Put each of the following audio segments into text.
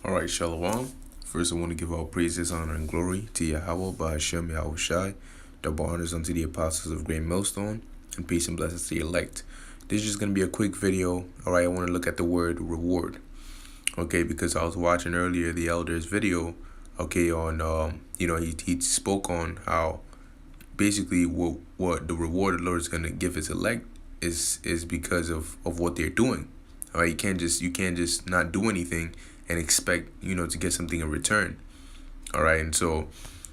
Alright, Shalom. First, I want to give all praises, honor, and glory to Yahweh, by Hashem, Yahweh Shai. Double honors unto the apostles of Great Millstone, and peace and blessings to the elect. This is just going to be a quick video. Alright, I want to look at the word reward. Okay, because I was watching earlier the elder's video, okay, on, he spoke on how basically what the reward the Lord is going to give his elect is because of what they're doing. Alright, you can't just not do anything and expect, to get something in return. All right. And so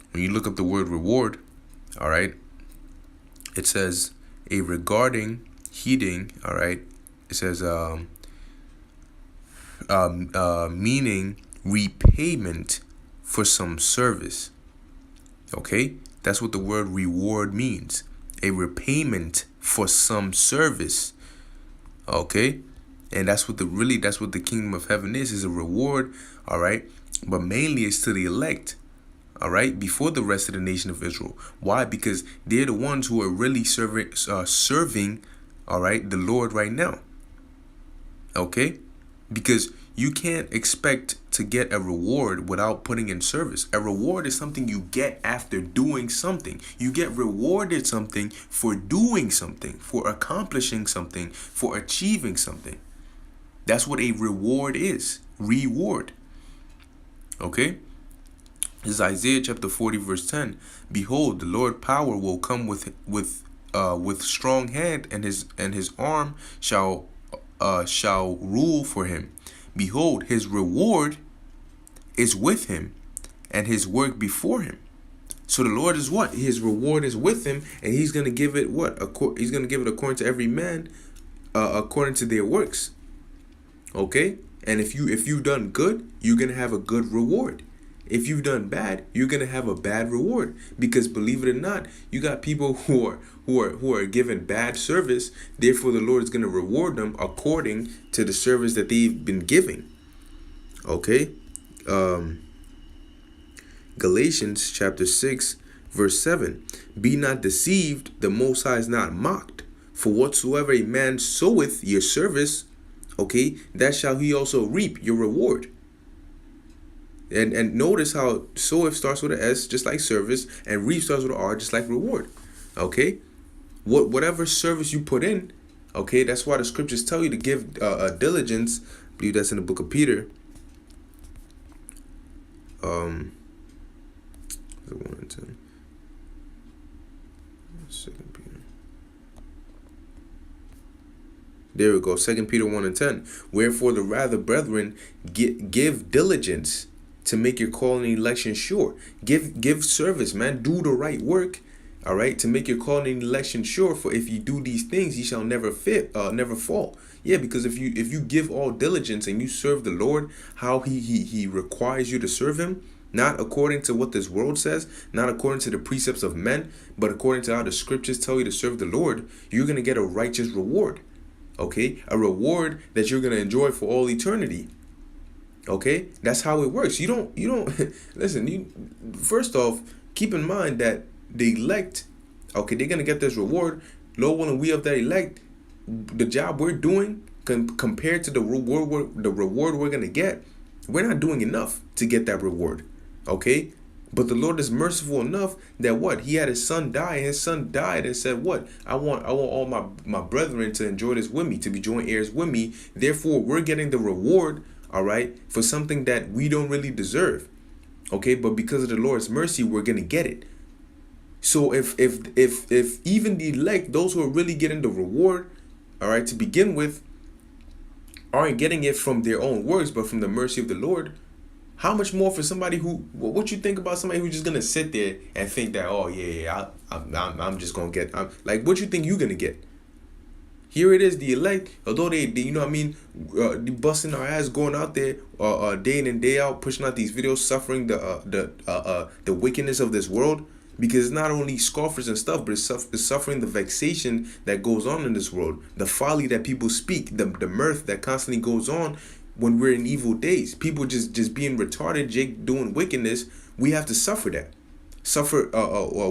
when you look up the word reward, all right, it says a regarding, heeding, all right. It says meaning repayment for some service. Okay. That's what the word reward means. A repayment for some service. Okay. And that's what the kingdom of heaven is a reward, all right? But mainly it's to the elect, all right, before the rest of the nation of Israel. Why? Because they're the ones who are really serving, all right, the Lord right now, okay? Because you can't expect to get a reward without putting in service. A reward is something you get after doing something. You get rewarded something for doing something, for accomplishing something, for achieving something. That's what a reward is. Reward. Okay? This is Isaiah chapter 40 verse 10. Behold, the Lord power will come with strong hand, and his arm shall rule for him. Behold, his reward is with him, and his work before him. So the Lord is what? His reward is with him, and he's going to give it what? He's going to give it according to every man, according to their works. Okay? And if you've done good, you're going to have a good reward. If you've done bad, you're going to have a bad reward. Because believe it or not, you got people who are given bad service. Therefore, the Lord is going to reward them according to the service that they've been giving. Okay? Galatians chapter 6 verse 7. Be not deceived, the Most High is not mocked. For whatsoever a man soweth your service, okay, that shall he also reap, your reward. And notice how soweth starts with an S, just like service, and reap starts with an R, just like reward. Okay, whatever service you put in, okay, that's why the scriptures tell you to give diligence. I believe that's in the book of Peter. 1 and 10. 2 Peter. There we go. 2 Peter 1 and 10. Wherefore the rather, brethren, give diligence to make your calling and election sure. Give service, man. Do the right work, all right, to make your calling and election sure. For if you do these things, ye shall never fall. Yeah, because if you give all diligence and you serve the Lord how he requires you to serve him, not according to what this world says, not according to the precepts of men, but according to how the scriptures tell you to serve the Lord, you're going to get a righteous reward. Okay, a reward that you're going to enjoy for all eternity. Okay, that's how it works. You don't listen, first off, keep in mind that the elect, okay, they're going to get this reward. Lord willing, we of that elect, the job we're doing compared to the reward we're going to get, we're not doing enough to get that reward. Okay, but the Lord is merciful enough that what? He had his son die, and his son died and said, what? I want all my brethren to enjoy this with me, to be joint heirs with me. Therefore, we're getting the reward, all right, for something that we don't really deserve. Okay, but because of the Lord's mercy, we're going to get it. So if even the elect, those who are really getting the reward, all right, to begin with, aren't getting it from their own works, but from the mercy of the Lord, how much more for somebody what you think about somebody who's just going to sit there and think that, oh, yeah, I'm just going to get, like, what you think you're going to get? Here it is, the elect, although they busting our ass, going out there day in and day out, pushing out these videos, suffering the wickedness of this world, because it's not only scoffers and stuff, but it's suffering the vexation that goes on in this world, the folly that people speak, the mirth that constantly goes on when we're in evil days. People just being retarded, Jake doing wickedness. We have to suffer that. Suffer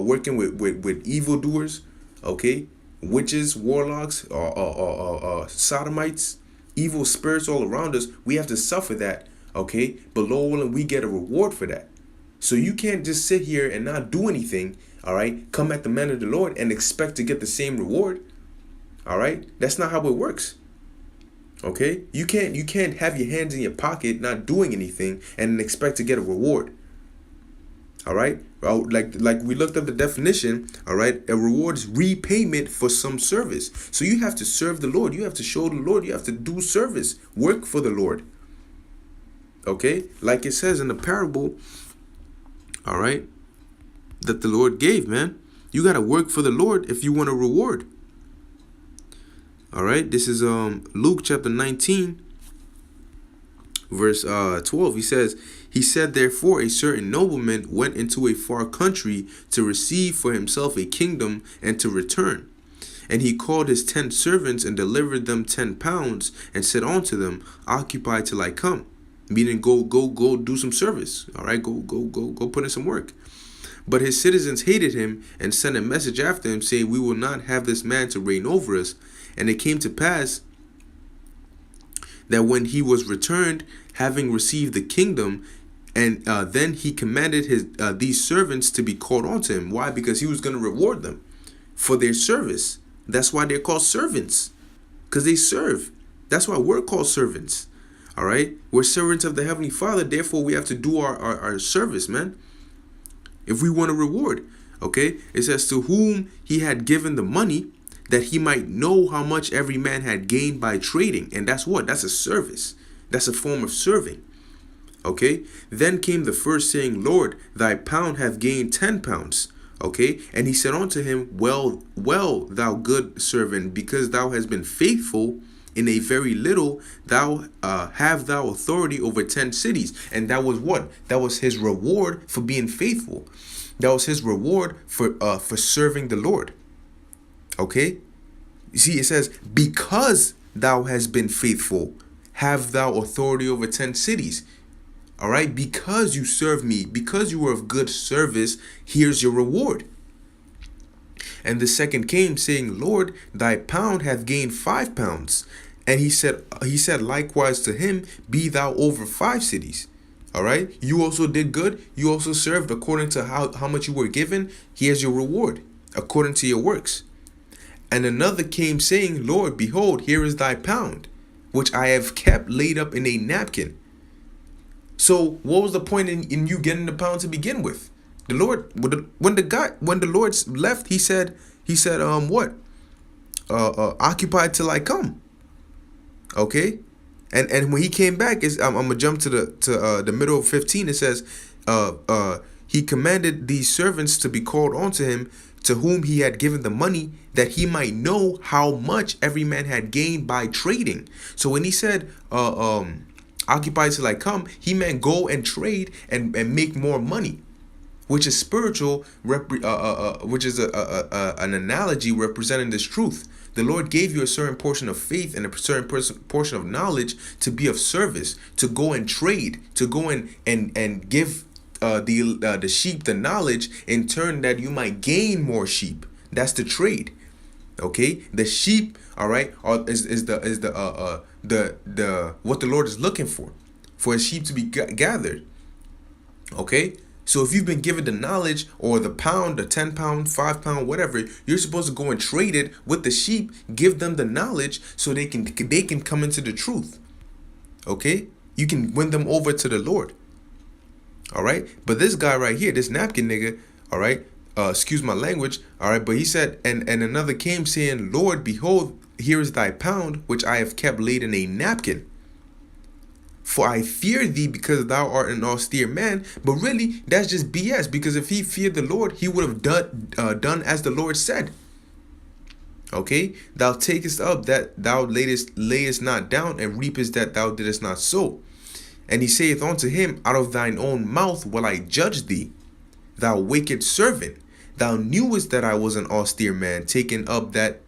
working with evildoers, okay? Witches, warlocks, sodomites, evil spirits all around us. We have to suffer that, Okay, but Lord willing, we get a reward for that. So you can't just sit here and not do anything. All right, come at the man of the Lord and expect to get the same reward. All right, that's not how it works. Okay, you can't have your hands in your pocket not doing anything and expect to get a reward. All right, well, like we looked up the definition. All right, a reward is repayment for some service. So you have to serve the Lord. You have to show the Lord. You have to do service, work for the Lord. Okay, like it says in the parable. All right, that the Lord gave, man. You got to work for the Lord if you want a reward. All right, this is Luke chapter 19, verse 12. He said, therefore, a certain nobleman went into a far country to receive for himself a kingdom and to return. And he called his 10 servants and delivered them 10 pounds and said unto them, occupy till I come. Meaning, go do some service. All right, go put in some work. But his citizens hated him and sent a message after him, saying, we will not have this man to reign over us. And it came to pass that when he was returned, having received the kingdom, and then he commanded these servants to be called unto him. Why? Because he was going to reward them for their service. That's why they're called servants, because they serve. That's why we're called servants. All right, we're servants of the Heavenly Father. Therefore, we have to do our service, man, if we want a reward. Okay, it says, to whom he had given the money, that he might know how much every man had gained by trading. And that's what? That's a service. That's a form of serving. Okay. Then came the first, saying, Lord, thy pound hath gained 10 pounds. Okay. And he said unto him, well, thou good servant, because thou hast been faithful in a very little, thou have thou authority over 10 cities. And that was what? That was his reward for being faithful. That was his reward for serving the Lord. Okay, you see, it says, because thou hast been faithful, have thou authority over 10 cities. All right, because you serve me, because you were of good service, here's your reward. And the second came, saying, Lord, thy pound hath gained 5 pounds. And he said likewise to him, be thou over 5 cities. All right, you also did good. You also served according to how much you were given. Here's your reward, according to your works. And another came, saying, Lord, behold, here is thy pound, which I have kept laid up in a napkin. So what was the point in you getting the pound to begin with? The Lord, when the Lord left, he said, what? Occupy till I come. Okay, and when he came back, I'm gonna jump to the middle of 15. It says, he commanded these servants to be called unto him, to whom he had given the money, that he might know how much every man had gained by trading. So when he said, occupy till I come, he meant go and trade and make more money, which is spiritual, which is an analogy representing this truth. The Lord gave you a certain portion of faith and a certain portion of knowledge to be of service, to go and trade, to go and give the sheep the knowledge, in turn that you might gain more sheep. That's the trade. Okay, the sheep, all right, is the what the Lord is looking for his sheep to be gathered. Okay, so if you've been given the knowledge, or the pound, the 10 pound, 5 pound, whatever, you're supposed to go and trade it with the sheep, give them the knowledge so they can come into the truth. Okay, you can win them over to the Lord. All right, but this guy right here, this napkin nigga, all right, excuse my language, all right, but he said, and another came, saying, Lord, behold, here is thy pound, which I have kept laid in a napkin. For I fear thee, because thou art an austere man. But really, that's just BS, because if he feared the Lord, he would have done as the Lord said. Okay, thou takest up that thou layest not down, and reapest that thou didst not sow. And he saith unto him, out of thine own mouth will I judge thee, thou wicked servant. Thou knewest that I was an austere man, taken up that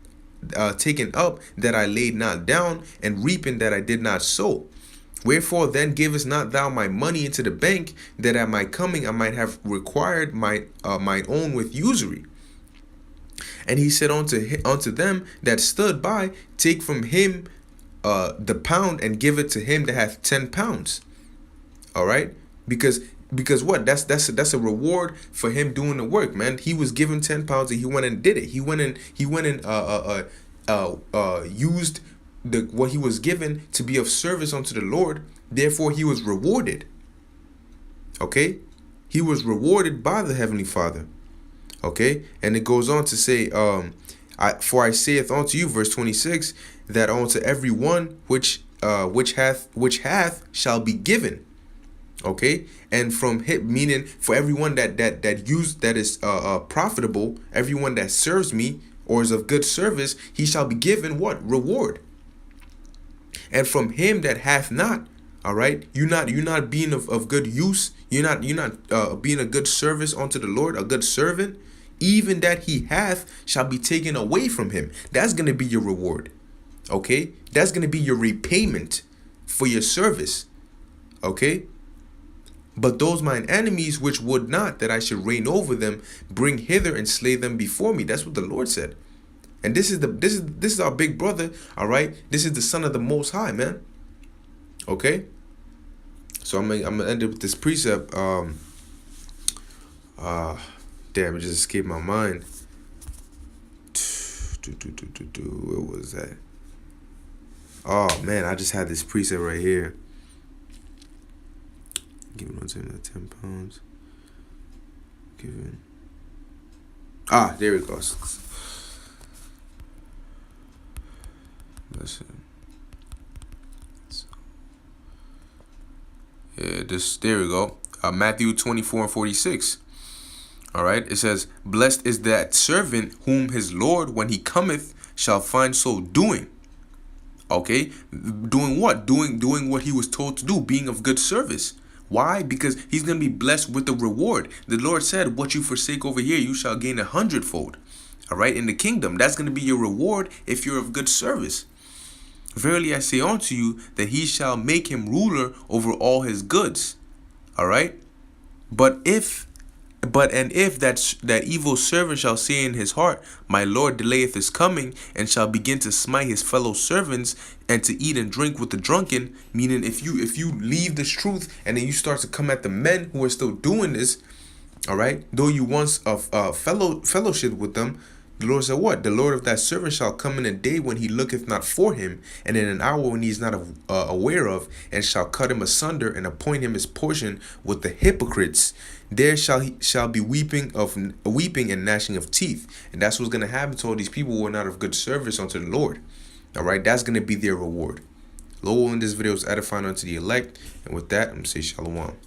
I laid not down, and reaping that I did not sow. Wherefore then givest not thou my money into the bank, that at my coming I might have required mine own with usury? And he said unto them that stood by, take from him the pound, and give it to him that hath 10 pounds. All right, because what? That's a reward for him doing the work, man. He was given 10 pounds and he went and did it. He went and used the what he was given to be of service unto the Lord. Therefore, he was rewarded. Okay, he was rewarded by the Heavenly Father. Okay, and it goes on to say, for I saith unto you, verse 26, that unto every one which hath shall be given. Okay, and from him, meaning for everyone that is profitable, everyone that serves me or is of good service, he shall be given what? Reward. And from him that hath not, all right, you're not being of good use, you're not being a good service unto the Lord, a good servant, even that he hath shall be taken away from him. That's going to be your reward. Okay, that's going to be your repayment for your service. Okay, but those mine enemies which would not that I should reign over them, bring hither and slay them before me. That's what the Lord said. And this is our big brother. All right, this is the Son of the Most High, man. Okay, so I'm gonna end it with this precept. Damn, it just escaped my mind. Where was that? Oh man, I just had this precept right here. Giving on 10 pounds. Giving. There it goes. Listen. Yeah, there we go. Matthew 24:46. All right, it says, blessed is that servant whom his Lord, when he cometh, shall find so doing. Okay, doing what? Doing what he was told to do, being of good service. Why? Because he's going to be blessed with the reward. The Lord said, what you forsake over here, you shall gain 100-fold. All right, in the kingdom, that's going to be your reward if you're of good service. Verily I say unto you that he shall make him ruler over all his goods. All right, but if that evil servant shall say in his heart, my Lord delayeth his coming, and shall begin to smite his fellow servants, and to eat and drink with the drunken, meaning if you leave this truth and then you start to come at the men who are still doing this, all right, though you once fellowship with them, the Lord said what? The Lord of that servant shall come in a day when he looketh not for him, and in an hour when he is not aware of, and shall cut him asunder, and appoint him his portion with the hypocrites. There shall be weeping and gnashing of teeth. And that's what's going to happen to all these people who are not of good service unto the Lord. All right, that's going to be their reward. Lord, in this video is edifying unto the elect. And with that, I'm going to say shalom.